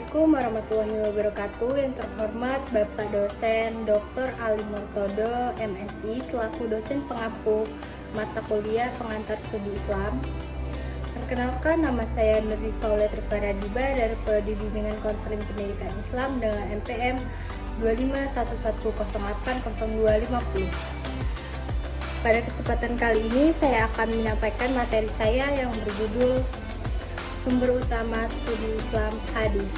Assalamualaikum warahmatullahi wabarakatuh. Yang terhormat Bapak Dosen Dr. Ali Murtodo, MSI, selaku dosen pengampu mata kuliah pengantar studi Islam. Perkenalkan, nama saya Nurri Paula Triparadiba dari Prodi Bimbingan Konseling Pendidikan Islam dengan NPM 251108050. Pada kesempatan kali ini saya akan menyampaikan materi saya yang berjudul Sumber utama studi Islam hadis.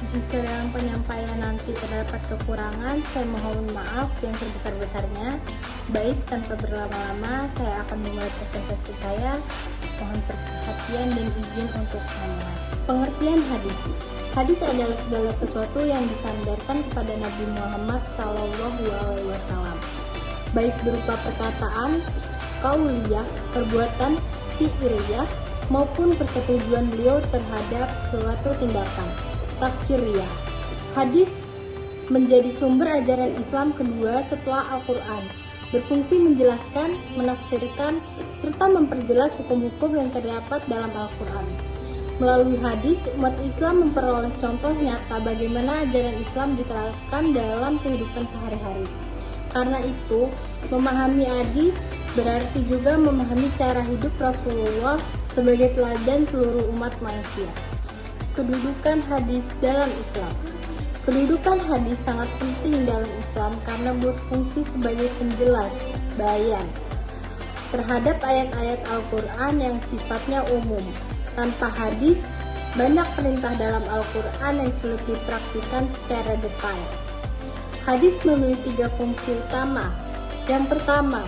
Jika dalam penyampaian nanti terdapat kekurangan, saya mohon maaf yang sebesar-besarnya. Baik, tanpa berlama-lama, saya akan memulai presentasi saya. Mohon perhatian dan izin untuk memulai. Pengertian hadis. Hadis adalah segala sesuatu yang disandarkan kepada Nabi Muhammad SAW, baik berupa perkataan, qauliyah, perbuatan, fi'liyah, maupun persetujuan beliau terhadap suatu tindakan, takriyah. Hadis menjadi sumber ajaran Islam kedua setelah Al-Quran, berfungsi menjelaskan, menafsirkan, serta memperjelas hukum-hukum yang terdapat dalam Al-Quran. Melalui hadis, umat Islam memperoleh contoh nyata bagaimana ajaran Islam diterapkan dalam kehidupan sehari-hari. Karena itu, memahami hadis berarti juga memahami cara hidup Rasulullah sebagai teladan seluruh umat manusia. Kedudukan hadis dalam Islam. Kedudukan hadis sangat penting dalam Islam karena berfungsi sebagai penjelas, bayan terhadap ayat-ayat Al-Quran yang sifatnya umum. Tanpa hadis, banyak perintah dalam Al-Quran yang sulit dipraktikkan secara detail. Hadis memiliki 3 fungsi utama. Yang pertama,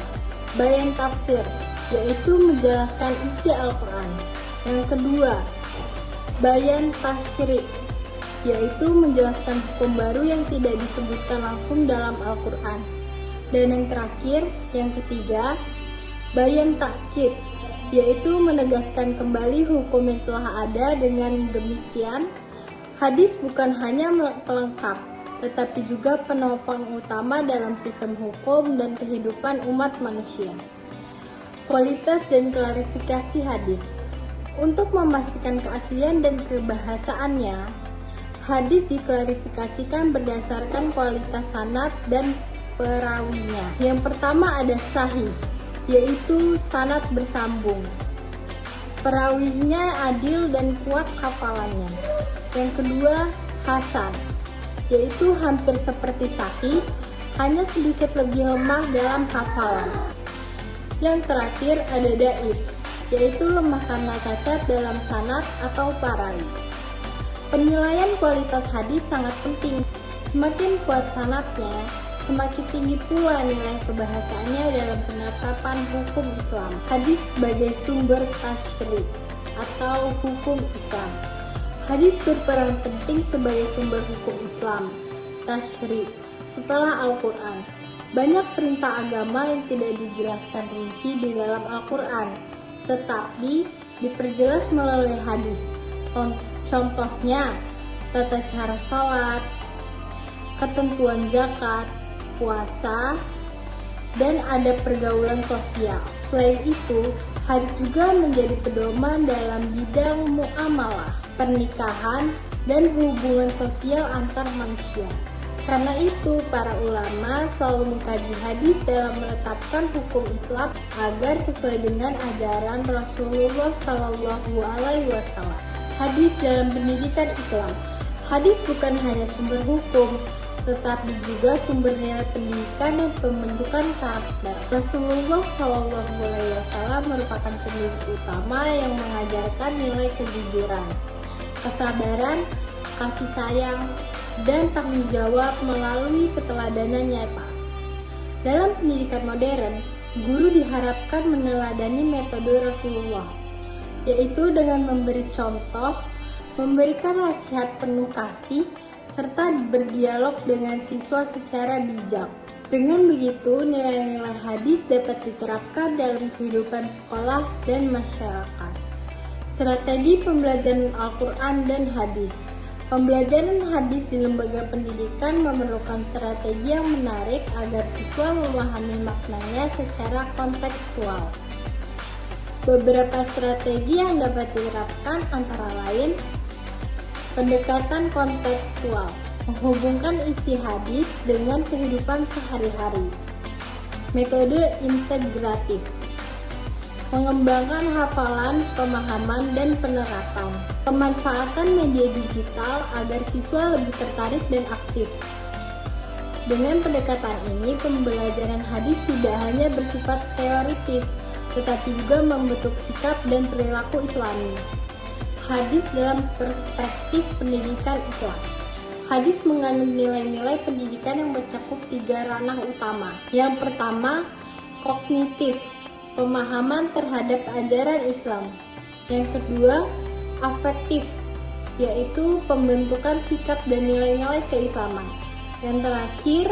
bayan tafsir, yaitu menjelaskan isi Al-Quran. Yang kedua, bayan tasyri', yaitu menjelaskan hukum baru yang tidak disebutkan langsung dalam Al-Quran. Dan yang terakhir, yang ketiga, bayan takkid, yaitu menegaskan kembali hukum yang telah ada. Dengan demikian, hadis bukan hanya pelengkap, tetapi juga penopang utama dalam sistem hukum dan kehidupan umat manusia. Kualitas dan klarifikasi hadis. Untuk memastikan keaslian dan kebahasaannya, hadis diklarifikasikan berdasarkan kualitas sanad dan perawinya. Yang pertama ada sahih, yaitu sanad bersambung. Perawinya adil dan kuat hafalannya. Yang kedua, hasan, yaitu hampir seperti sahih, hanya sedikit lebih lemah dalam hafalan. Yang terakhir ada dhaif, yaitu lemah karena cacat dalam sanad atau perawi. Penilaian kualitas hadis sangat penting. Semakin kuat sanadnya, semakin tinggi pula nilai kebahasaannya dalam penetapan hukum Islam. Hadis sebagai sumber tasyri' atau hukum Islam. Hadis berperan penting sebagai sumber hukum Islam, tasyri', setelah Al-Quran. Banyak perintah agama yang tidak dijelaskan rinci di dalam Al-Quran, tetapi diperjelas melalui hadis. Contohnya, tata cara sholat, ketentuan zakat, puasa, dan ada pergaulan sosial. Selain itu, hadis juga menjadi pedoman dalam bidang muamalah, pernikahan, dan hubungan sosial antar manusia. Karena itu, para ulama selalu mengkaji hadis dalam menetapkan hukum Islam agar sesuai dengan ajaran Rasulullah SAW. Hadis dalam pendidikan Islam. Hadis bukan hanya sumber hukum, tetapi juga sumber nilai pendidikan dan pembentukan karakter. Rasulullah SAW merupakan pendidik utama yang mengajarkan nilai kejujuran, kesabaran, kasih sayang, dan tanggung jawab melalui keteladanan nyata. Dalam pendidikan modern, guru diharapkan meneladani metode Rasulullah, yaitu dengan memberi contoh, memberikan nasihat penuh kasih, serta berdialog dengan siswa secara bijak. Dengan begitu, nilai-nilai hadis dapat diterapkan dalam kehidupan sekolah dan masyarakat. Strategi pembelajaran Al-Quran dan hadis. Pembelajaran hadis di lembaga pendidikan memerlukan strategi yang menarik agar siswa memahami maknanya secara kontekstual. Beberapa strategi yang dapat diterapkan antara lain Pendekatan kontekstual menghubungkan isi hadis dengan kehidupan sehari-hari. Metode integratif mengembangkan hafalan, pemahaman, dan penerapan. Pemanfaatan media digital agar siswa lebih tertarik dan aktif. Dengan pendekatan ini, pembelajaran hadis tidak hanya bersifat teoritis, tetapi juga membentuk sikap dan perilaku Islami. Hadis dalam perspektif pendidikan Islam. Hadis mengandung nilai-nilai pendidikan yang mencakup 3 ranah utama. Yang pertama, kognitif, pemahaman terhadap ajaran Islam. Yang kedua, afektif, yaitu pembentukan sikap dan nilai-nilai keislaman. Yang terakhir,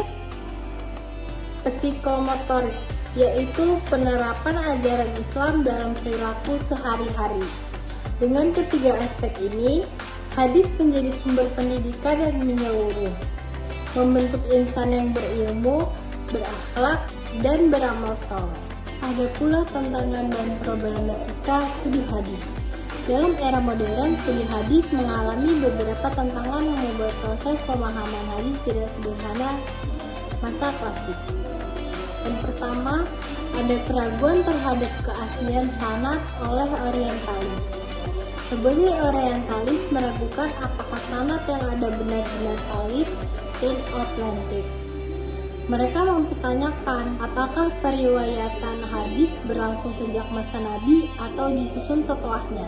psikomotorik, yaitu penerapan ajaran Islam dalam perilaku sehari-hari. Dengan ketiga aspek ini, hadis menjadi sumber pendidikan yang menyeluruh, membentuk insan yang berilmu, berakhlak, dan beramal soleh. Ada pula tantangan dan problematika studi hadis. Dalam era modern, studi hadis mengalami beberapa tantangan yang membuat proses pemahaman hadis tidak sederhana masa klasik. Yang pertama, ada keraguan terhadap keaslian sanad oleh orientalis. Sebagai orientalis meragukan apakah sanad yang ada benar-benar valid dan autentik. Mereka mempertanyakan apakah periwayatan hadis berlangsung sejak masa Nabi atau disusun setelahnya.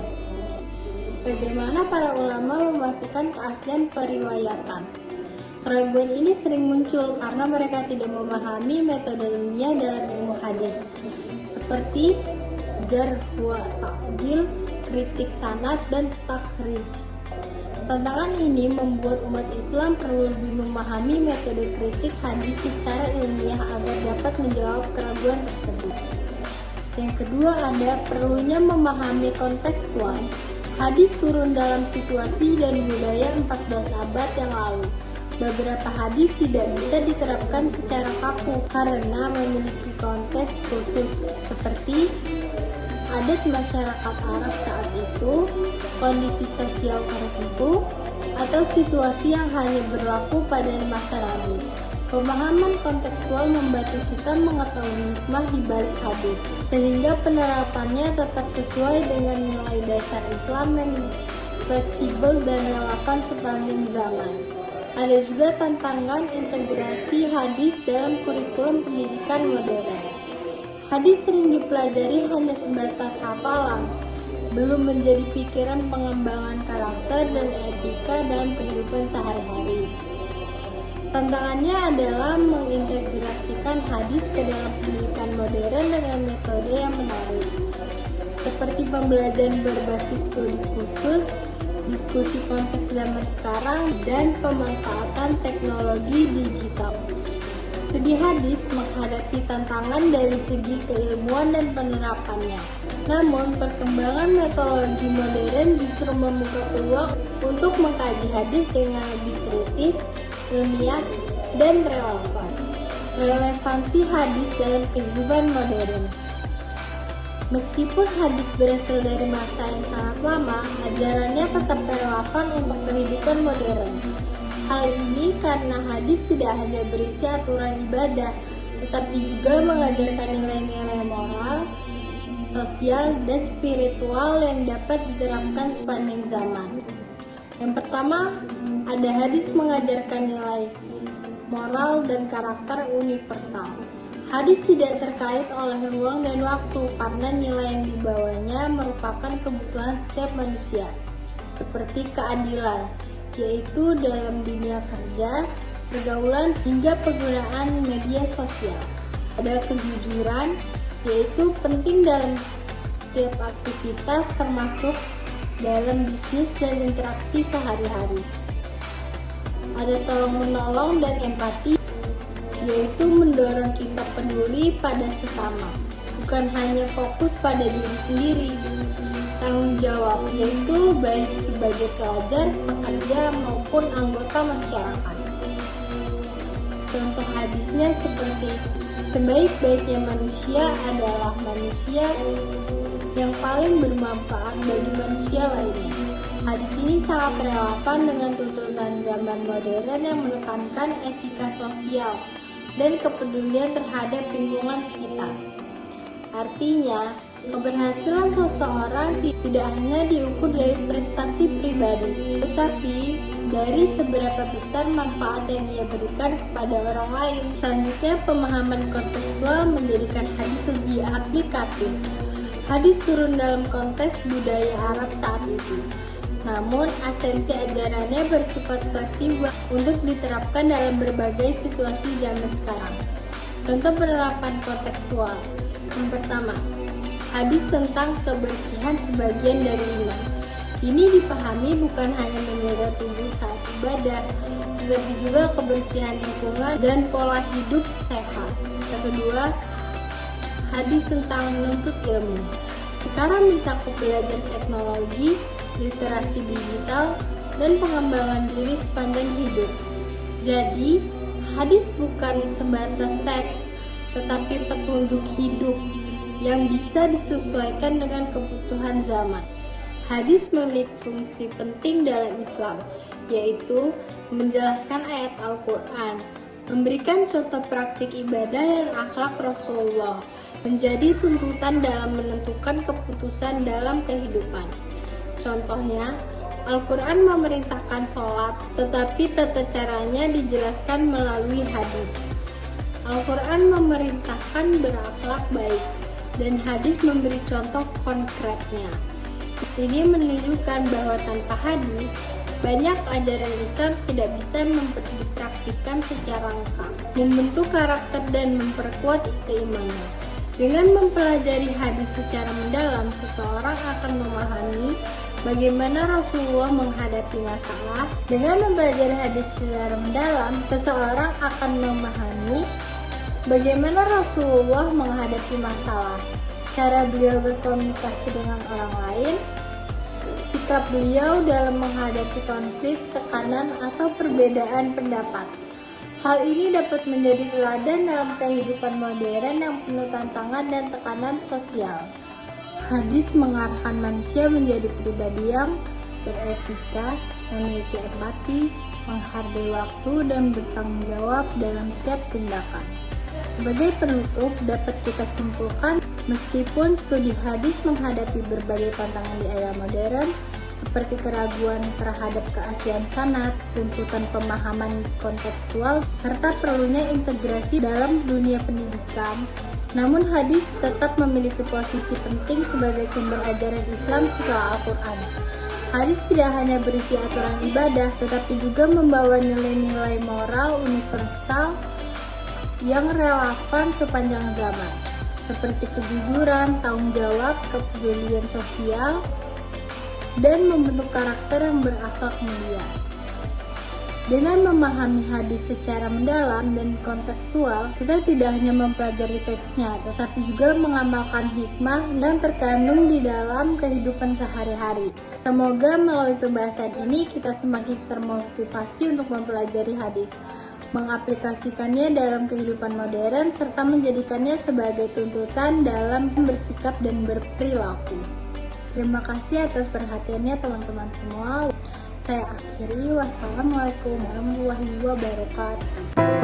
Bagaimana para ulama memastikan keaslian periwayatan? Keraguan ini sering muncul karena mereka tidak memahami metode ilmiah dalam ilmu hadis, seperti jarh wa ta'dil, kritik sanad, dan takhrij. Tantangan ini membuat umat Islam perlu lebih memahami metode kritik hadis secara ilmiah agar dapat menjawab keraguan tersebut. Yang kedua, ada perlunya memahami kontekstual. Hadis turun dalam situasi dan budaya 14 abad yang lalu. Beberapa hadis tidak bisa diterapkan secara kaku karena memiliki konteks khusus seperti adat masyarakat Arab saat itu, kondisi sosial tertentu, atau situasi yang hanya berlaku pada masa Nabi. Pemahaman kontekstual membantu kita mengetahui hikmah di balik hadis, sehingga penerapannya tetap sesuai dengan nilai dasar Islam yang fleksibel dan relevan sepanjang zaman. Ada juga tantangan integrasi hadis dalam kurikulum pendidikan modern. Hadis sering dipelajari hanya sebatas hafalan, belum menjadi pikiran pengembangan karakter dan etika dalam kehidupan sehari-hari. Tantangannya adalah mengintegrasikan hadis ke dalam pendidikan modern dengan metode yang menarik, seperti pembelajaran berbasis studi khusus, diskusi konteks zaman sekarang, dan pemanfaatan teknologi digital. Studi hadis menghadapi tantangan dari segi keilmuan dan penerapannya. Namun, perkembangan metodologi modern justru membuka peluang untuk mengkaji hadis dengan lebih kritis, ilmiah, dan relevan. Relevansi hadis dalam kehidupan modern. Meskipun hadis berasal dari masa yang sangat lama, ajarannya tetap relevan untuk kehidupan modern. Hal ini karena hadis tidak hanya berisi aturan ibadah, tetapi juga mengajarkan nilai-nilai moral, sosial, dan spiritual yang dapat diterapkan sepanjang zaman. Yang pertama, ada hadis mengajarkan nilai moral dan karakter universal. Hadis tidak terkait oleh ruang dan waktu karena nilai yang dibawanya merupakan kebutuhan setiap manusia, seperti keadilan, yaitu dalam dunia kerja, pergaulan, hingga penggunaan media sosial. Ada kejujuran, yaitu penting dalam setiap aktivitas termasuk dalam bisnis dan interaksi sehari-hari. Ada tolong-menolong dan empati, yaitu mendorong kita peduli pada sesama, bukan hanya fokus pada diri sendiri. Tanggung jawab, yaitu baik sebagai pelajar, pekerja, maupun anggota masyarakat. Contoh hadisnya seperti, sebaik-baiknya manusia adalah manusia yang paling bermanfaat bagi manusia lainnya. Hadis ini sangat relevan dengan tuntutan zaman modern yang menekankan etika sosial dan kepedulian terhadap lingkungan sekitar. Artinya, keberhasilan seseorang tidak hanya diukur dari prestasi pribadi, tetapi dari seberapa besar manfaat yang ia berikan kepada orang lain. Selanjutnya, pemahaman kontekstual menjadikan hadis lebih aplikatif. Hadis turun dalam konteks budaya Arab saat itu. Namun, esensi ajarannya bersifat fleksibel untuk diterapkan dalam berbagai situasi zaman sekarang. Contoh penerapan kontekstual. Yang pertama, hadis tentang kebersihan sebagian dari iman. Ini dipahami bukan hanya menjaga tubuh saat ibadah, tetapi juga kebersihan lingkungan dan pola hidup sehat. Yang kedua, hadis tentang menuntut ilmu. Sekarang mencakup belajar teknologi, literasi digital, dan pengembangan diri sepanjang hidup. Jadi, hadis bukan sebatas teks, tetapi petunjuk hidup yang bisa disesuaikan dengan kebutuhan zaman. Hadis memiliki fungsi penting dalam Islam, yaitu menjelaskan ayat Al-Quran, memberikan contoh praktik ibadah dan akhlak Rasulullah, menjadi tuntutan dalam menentukan keputusan dalam kehidupan. Contohnya, Al-Quran memerintahkan sholat, tetapi tata caranya dijelaskan melalui hadis. Al-Quran memerintahkan berakhlak baik, dan hadis memberi contoh konkretnya. Ini menunjukkan bahwa tanpa hadis, banyak ajaran Islam tidak bisa dipraktikkan secara lengkap, membentuk karakter dan memperkuat keimanan. Dengan mempelajari hadis secara mendalam, seseorang akan memahami bagaimana Rasulullah menghadapi masalah. Dengan mempelajari hadis secara mendalam, seseorang akan memahami bagaimana Rasulullah menghadapi masalah, cara beliau berkomunikasi dengan orang lain, sikap beliau dalam menghadapi konflik, tekanan, atau perbedaan pendapat. Hal ini dapat menjadi teladan dalam kehidupan modern yang penuh tantangan dan tekanan sosial. Hadis mengarahkan manusia menjadi pribadi yang beretika, memiliki empati, menghargai waktu, dan bertanggung jawab dalam setiap tindakan. Sebagai penutup, dapat kita simpulkan, meskipun studi hadis menghadapi berbagai tantangan di era modern, seperti keraguan terhadap keaslian sanad, tuntutan pemahaman kontekstual, serta perlunya integrasi dalam dunia pendidikan, namun hadis tetap memiliki posisi penting sebagai sumber ajaran Islam setelah Al-Quran. Hadis tidak hanya berisi aturan ibadah, tetapi juga membawa nilai-nilai moral universal yang relevan sepanjang zaman, seperti kejujuran, tanggung jawab, kepedulian sosial, dan membentuk karakter yang berakhlak mulia. Dengan memahami hadis secara mendalam dan kontekstual, kita tidak hanya mempelajari teksnya, tetapi juga mengamalkan hikmah yang terkandung di dalam kehidupan sehari-hari. Semoga melalui pembahasan ini kita semakin termotivasi untuk mempelajari hadis, mengaplikasikannya dalam kehidupan modern, serta menjadikannya sebagai tuntutan dalam bersikap dan berperilaku. Terima kasih atas perhatiannya teman-teman semua. Saya akhiri. Wassalamualaikum warahmatullahi wabarakatuh.